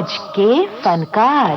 आज के फनकार।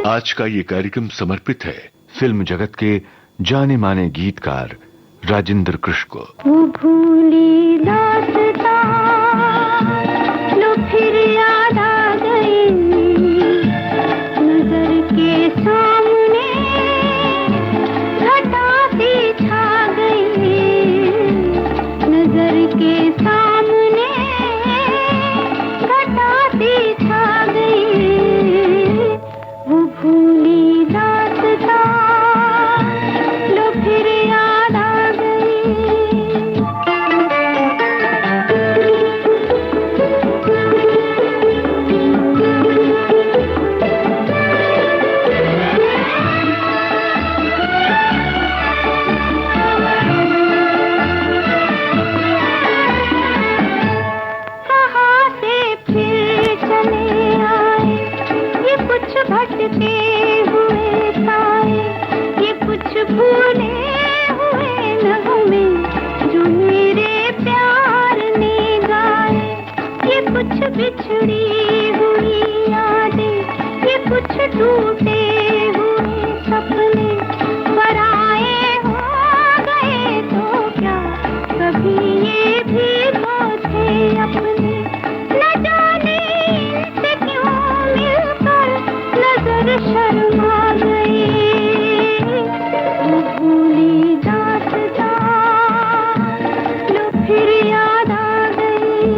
आज का ये कार्यक्रम समर्पित है फिल्म जगत के जाने माने गीतकार राजेंद्र कृष्ण को। वो भूली दास्तां लो फिर याद आ गई, नजर के सामने घटा सी छा गई, नजर के सामने घटा सी छा गई। वो भूली दास्तां लो फिर याद आ भटके हुए ताए, ये कुछ भूले हुए नगमे जो मेरे प्यार ने गाए, ये कुछ बिछड़ी हुई यादें, ये कुछ टूटे हुए सपने, पराए हो गए तो क्या कभी ये भी तो थे अपने। न जाने इनसे क्यों मिलकर नजर शर्मा गई, वो भूली दास्तां लो फिर याद आ गई।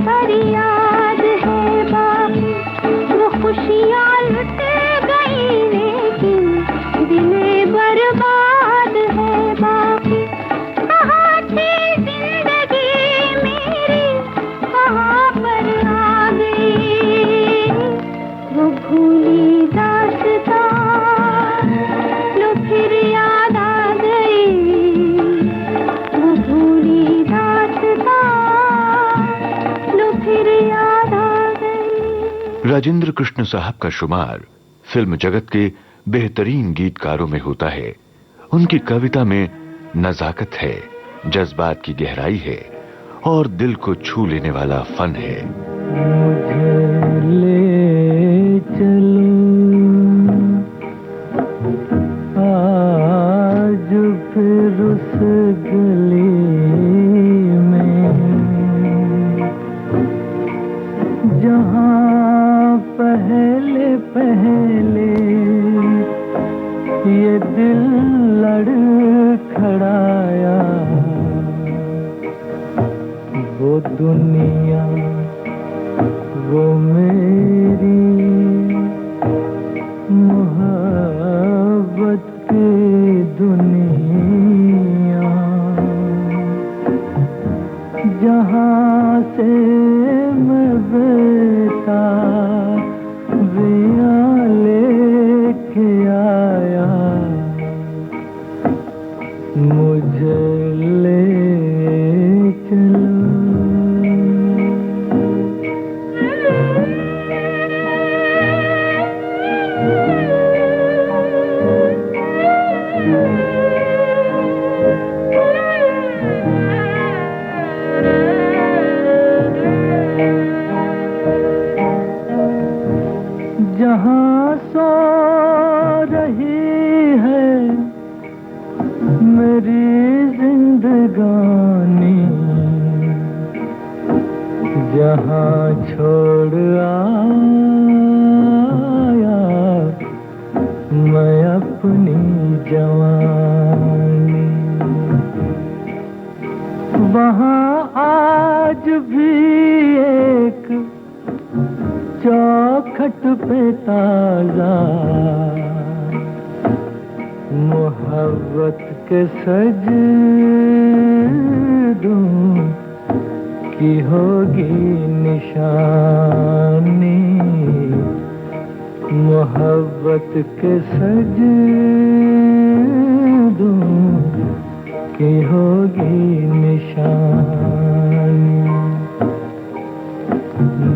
फरियाद है बाकी, वो खुशियाँ लुट गई लेकिन दिले बर्बाद है बाकी। कहाँ थी जिंदगी मेरी, कहाँ पर आ गई, वो भूली दास्तां लो फिर याद आ गई, वो भूली दास्तां फिर याद आ गई। राजेंद्र कृष्ण साहब का शुमार फिल्म जगत के बेहतरीन गीतकारों में होता है। उनकी कविता में नजाकत है, जज्बात की गहराई है और दिल को छू लेने वाला फन है। मुझे ले चलो आज फिर उस गली जहाँ पहले पहले ये दिल लड़खड़ाया, वो दुनिया वो मेरी मोहब्बत की दुनिया, जहाँ से मैं बेटा बिया लेके आया, मुझे ले चलो। जहाँ सो रही है मेरी जिंदगानी, जहाँ छोड़ आया अपनी जवानी। वहाँ आज भी एक चौखट पे ताजा मोहब्बत के सजदों की होगी निशानी। मोहब्बत के सजदों की होगी निशानी।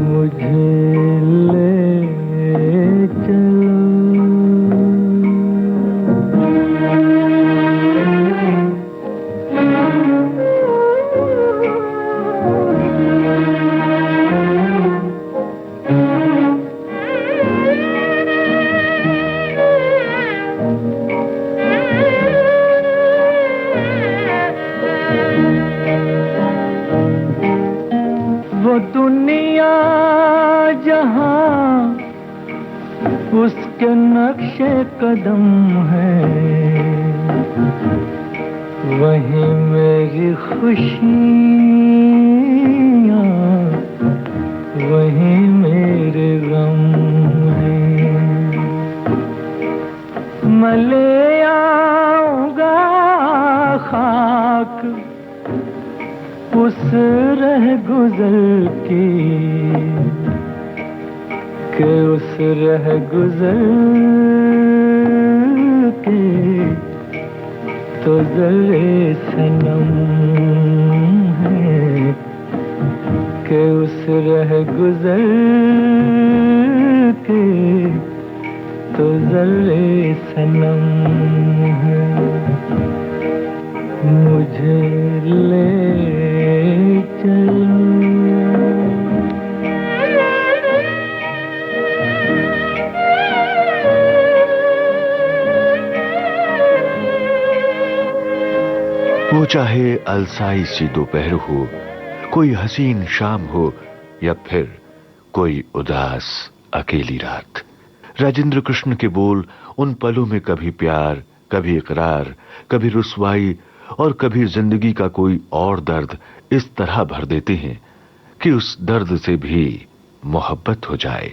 मुझे ले चलो वो दुनिया जहां उसके नक्शे कदम है, वहीं मेरी खुशियाँ, वहीं मेरे गम हैं। मैं ले आऊंगा खाक उस रह गुजर की, के उस रह गुजर के तो जरे सनम है, के उस रह गुजर के तो जरे सनम है। मुझे ले चलो वो चाहे अलसाई सी दोपहर हो, कोई हसीन शाम हो, या फिर कोई उदास अकेली रात, राजेंद्र कृष्ण के बोल उन पलों में कभी प्यार, कभी इकरार, कभी रुसवाई और कभी जिंदगी का कोई और दर्द इस तरह भर देते हैं कि उस दर्द से भी मोहब्बत हो जाए।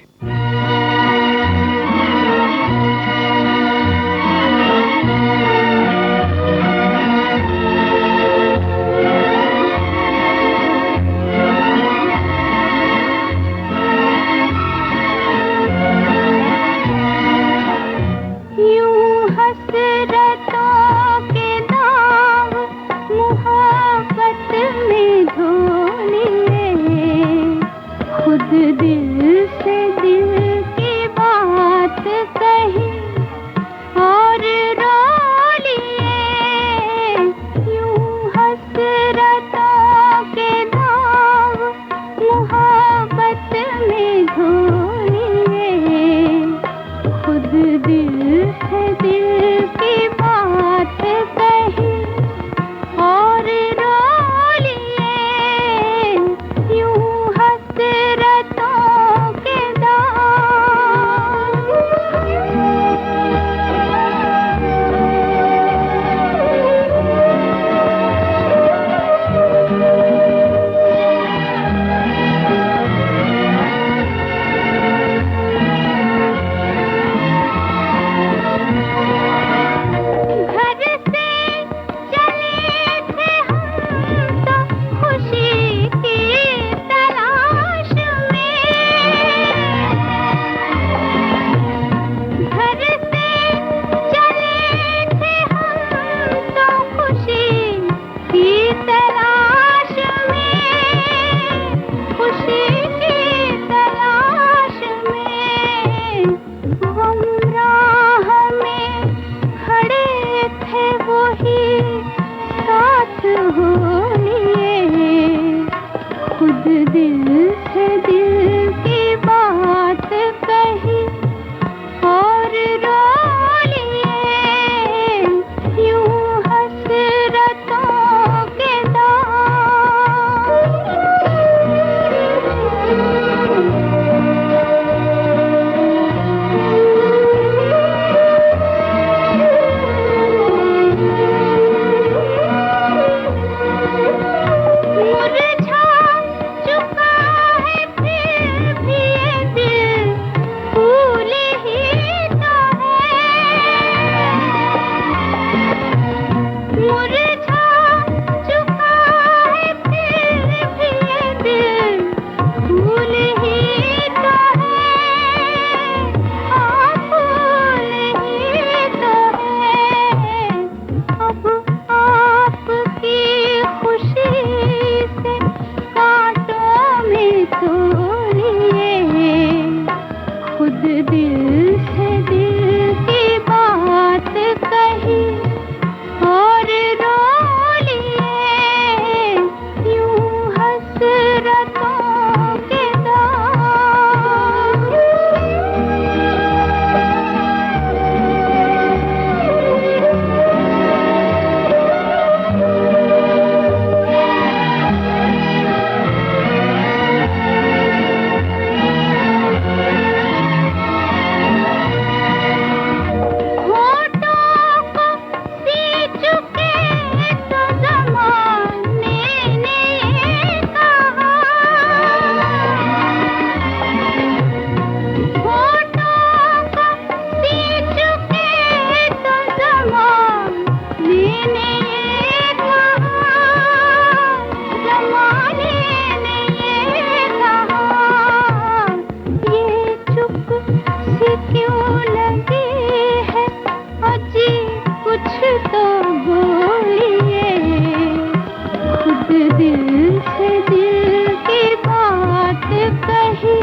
दिल से दिल की बात कही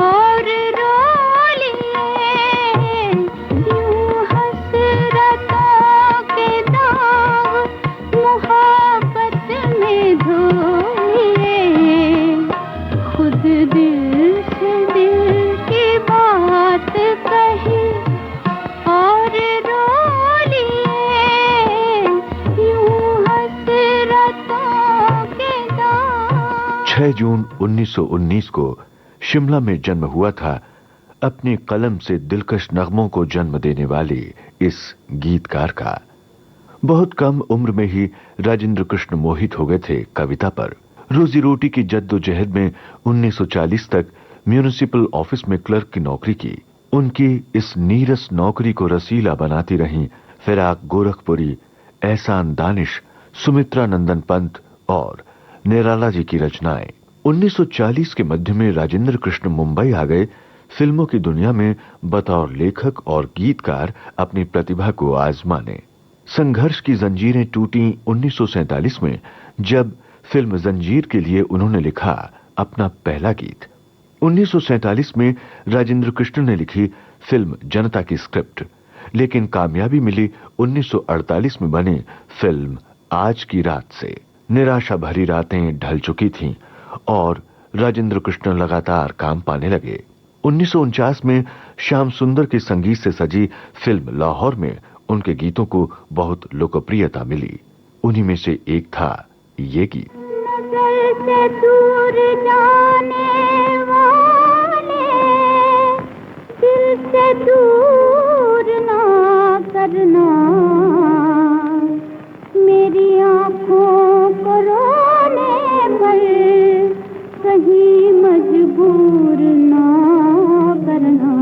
और रो लिए, यूं हसरतों के दाग मोहब्बत में धो लिए। खुद दिल से दिल की बात कही और रो लिए, यूं हसरतों के दाग। 6 जून 1919 को शिमला में जन्म हुआ था अपनी कलम से दिलकश नगमों को जन्म देने वाले इस गीतकार का। बहुत कम उम्र में ही राजेंद्र कृष्ण मोहित हो गए थे कविता पर। रोजी रोटी की जद्दोजहद में 1940 तक म्यूनिसिपल ऑफिस में क्लर्क की नौकरी की। उनकी इस नीरस नौकरी को रसीला बनाती रहीं फिराक गोरखपुरी, एहसान दानिश, सुमित्रा नंदन पंत और निराला जी की रचनाएं। 1940 के मध्य में राजेंद्र कृष्ण मुंबई आ गए फिल्मों की दुनिया में बतौर लेखक और गीतकार अपनी प्रतिभा को आजमाने। संघर्ष की जंजीरें टूटी 1947 में जब फिल्म जंजीर के लिए उन्होंने लिखा अपना पहला गीत। 1947 में राजेंद्र कृष्ण ने लिखी फिल्म जनता की स्क्रिप्ट, लेकिन कामयाबी मिली 1948 में बनी फिल्म आज की रात से। निराशा भरी रातें ढल चुकी थीं और राजेंद्र कृष्ण लगातार काम पाने लगे। 1949 में श्याम सुंदर के संगीत से सजी फिल्म लाहौर में उनके गीतों को बहुत लोकप्रियता मिली। उन्हीं में से एक था ये गीत। नजर से दूर जाने वाले, दिल से दूर ना करना, मेरी आंखों को रोने पर कहीं मजबूर ना करना।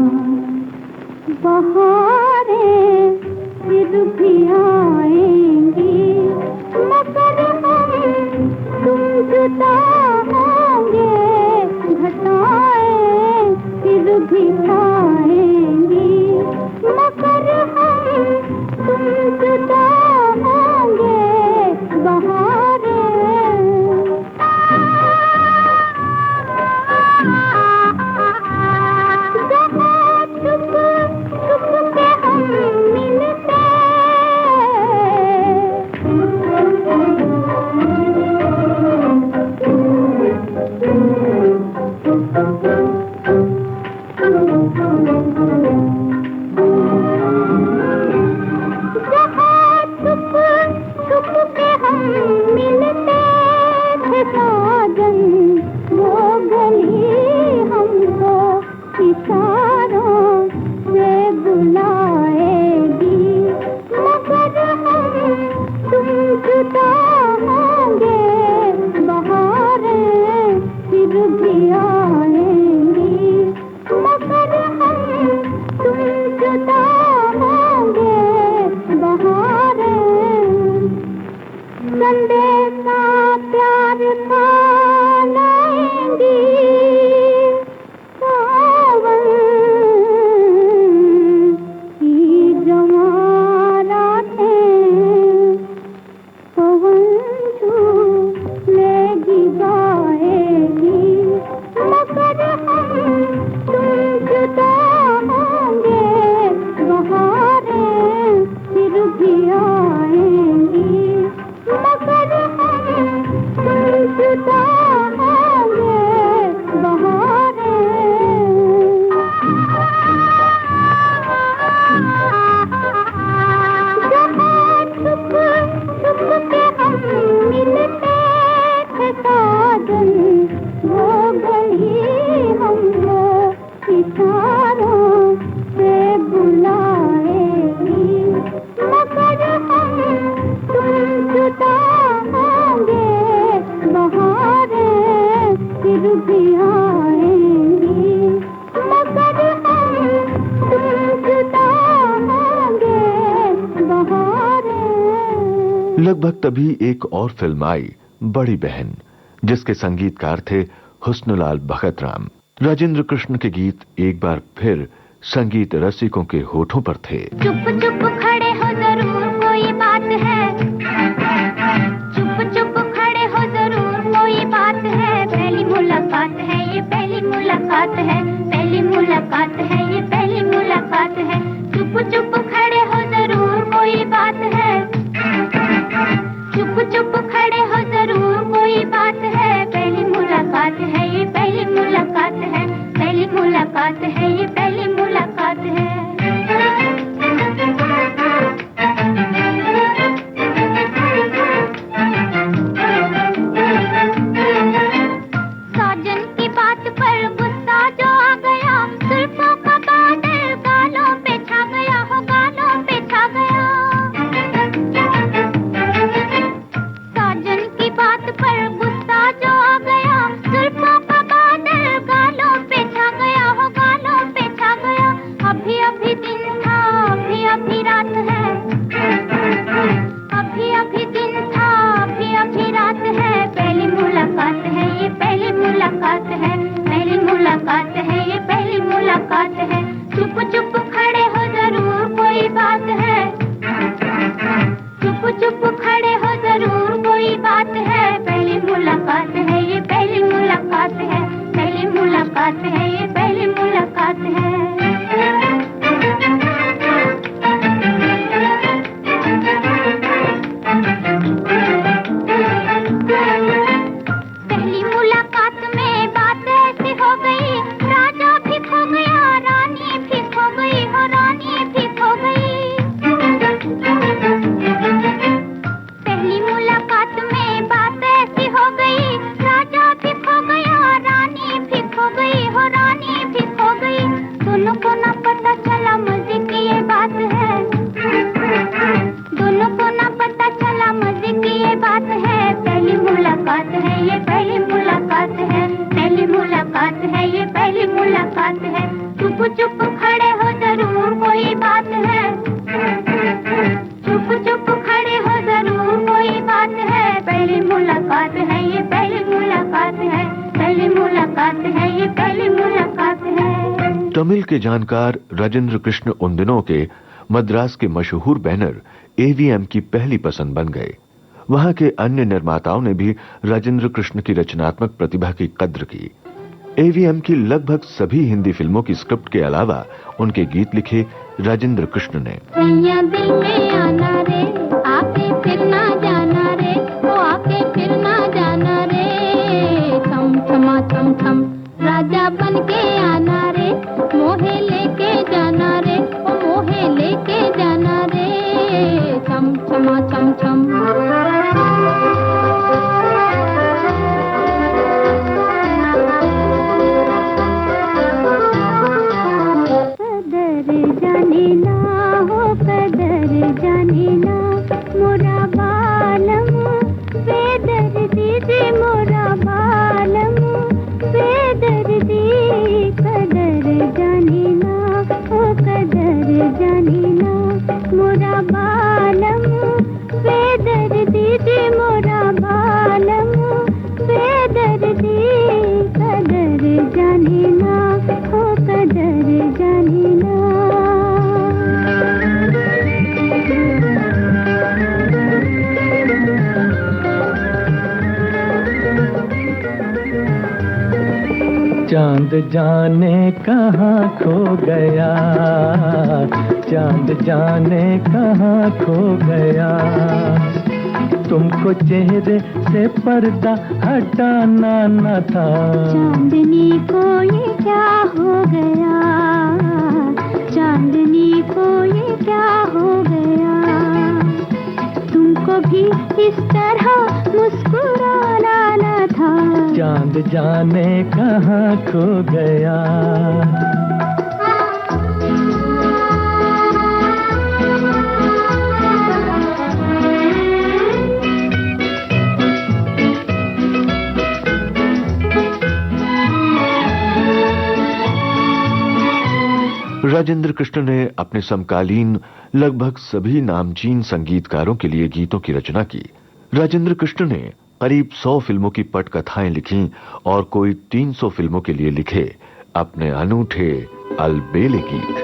बहारें फिर भी आएंगी मगर हम तुम जुदा होंगे, घटाएं फिर भी आएंगी मगर हम तुम जुदा होंगे। बहारें जहाँ चुप चुप के हम मिलते, जहाँ चुप चुप के हम मिलते थे साजन, वो गली हमको इशारों से बुलाएगी मगर हम तुम जुदा होंगे। बहारें फिर भी आएंगी मगर हम तुम जुदा होंगे। बहारें संदेशा प्यार का लाएंगी, सावन की जवां रातें पवन झूलेगी गाएगी मगर हम तुम जुदा होंगे। बहारें फिर भी आएंगी मगर हम तुम जुदा होंगे। बहारें जहाँ चुप चुप के हम मिलते थे साजन, वो गली हमको इशारों से बुलाएगी मगर हम तुम जुदा होंगे। बहारें फिर भी आएंगी मगर हम तुम जुदा होंगे। बहारें लगभग तभी एक और फिल्म आई बड़ी बहन, जिसके संगीतकार थे हुस्नलाल भगतराम। राजेंद्र कृष्ण के गीत एक बार फिर संगीत रसिकों के होठों पर थे। चुप चुप खड़े हो जरूर कोई बात है, चुप चुप खड़े मुलाकात है, ये पहली मुलाकात है, पहली मुलाकात है, ये पहली मुलाकात है। चुप चुप खड़े हो जरूर कोई बात है, चुप चुप खड़े हो जरूर कोई बात है। पहली मुलाकात है, ये पहली मुलाकात है, पहली मुलाकात है, ये पहली मुलाकात है। तमिल के जानकार राजेंद्र कृष्ण उन दिनों के मद्रास के मशहूर बैनर एवीएम की पहली पसंद बन गए। वहां के अन्य निर्माताओं ने भी राजेंद्र कृष्ण की रचनात्मक प्रतिभा की कद्र की। एवीएम की लगभग सभी हिंदी फिल्मों की स्क्रिप्ट के अलावा उनके गीत लिखे राजेंद्र कृष्ण ने। सैया दिल में आना रे, आके फिर ना जाना रे, वो आके फिर ना जाना रे। थम थमा थम थम राजा बन के आना रे, मोहे लेके जाना रे, ओ मोहे लेके जाना रे। थम थमा थम थम कदर जाने ना हो, कदर जाने ना मोरा बालम, बेदर्दी दे मोरा बालम, बेदर्दी। कदर जाने ना हो, कदर जाने ना मोरा बालम, बेदर्दी दे मोरा बालम, बेदर्दी। कदर जाने ना हो, कदर जाने ना। चांद जाने कहाँ खो गया, चांद जाने कहाँ खो गया। तुमको चेहरे से पर्दा हटाना न था। चांदनी को ये क्या हो गया, चांदनी को ये क्या हो गया। तुमको भी इस तरह मुस्कुराना न था। चांद जाने कहाँ खो गया। राजेंद्र कृष्ण ने अपने समकालीन लगभग सभी नामचीन संगीतकारों के लिए गीतों की रचना की। राजेंद्र कृष्ण ने करीब 100 फिल्मों की पटकथाएं लिखीं और कोई 300 फिल्मों के लिए लिखे अपने अनूठे अलबेले गीत।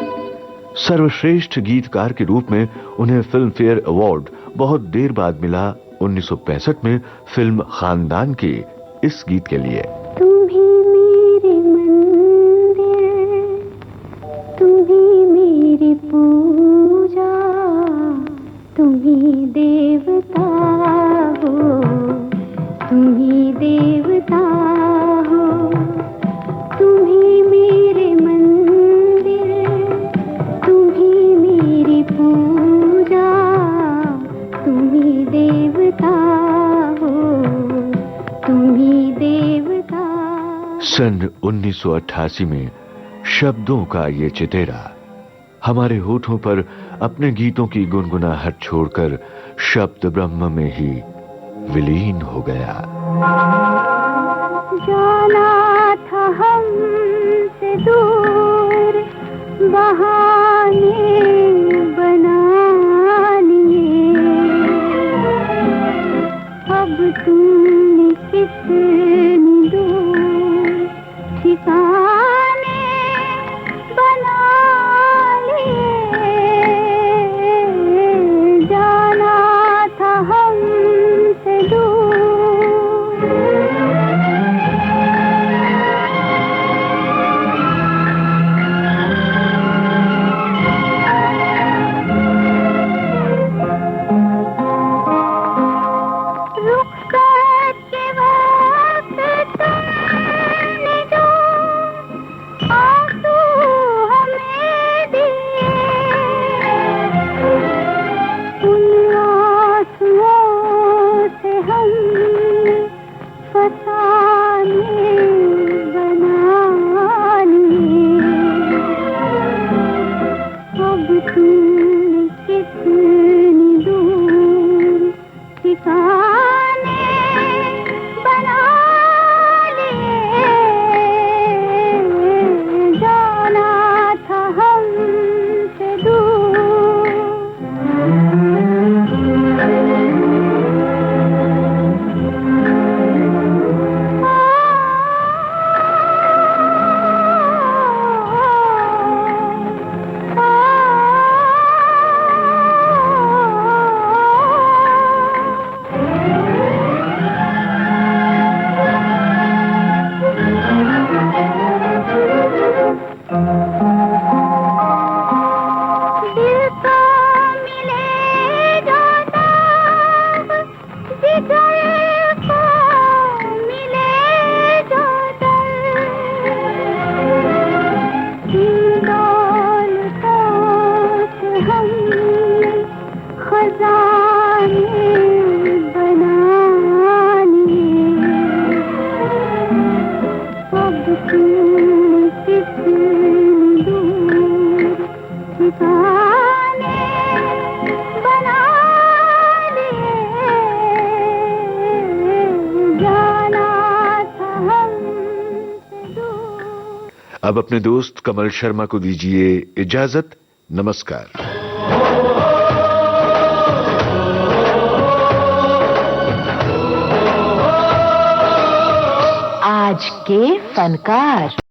सर्वश्रेष्ठ गीतकार के रूप में उन्हें फिल्म फेयर अवार्ड बहुत देर बाद मिला 1965 में फिल्म खानदान के इस गीत के लिए। तुम ही मेरे मंदिर, तुम ही मेरी पूजा, तुम ही देवता हो, तुम ही देवता हो। तुम ही मेरे मंदिर, तुम ही मेरी पूजा, तुम ही देवता हो, तुम ही देवता। सन 1988 में शब्दों का ये चितेरा हमारे होठों पर अपने गीतों की गुनगुनाहट छोड़कर शब्द ब्रह्म में ही विलीन हो गया। जाना था हमसे दूर, बहाने बना लिए। अब तुमने कितनी दूर ठिकाने बना लिए। जाना था हमसे दूर। रुखसत के वक्त दीवाने बना लिए, जाना था हमसे दूर। अब अपने दोस्त कमल शर्मा को दीजिए इजाजत। नमस्कार। आज के फनकार।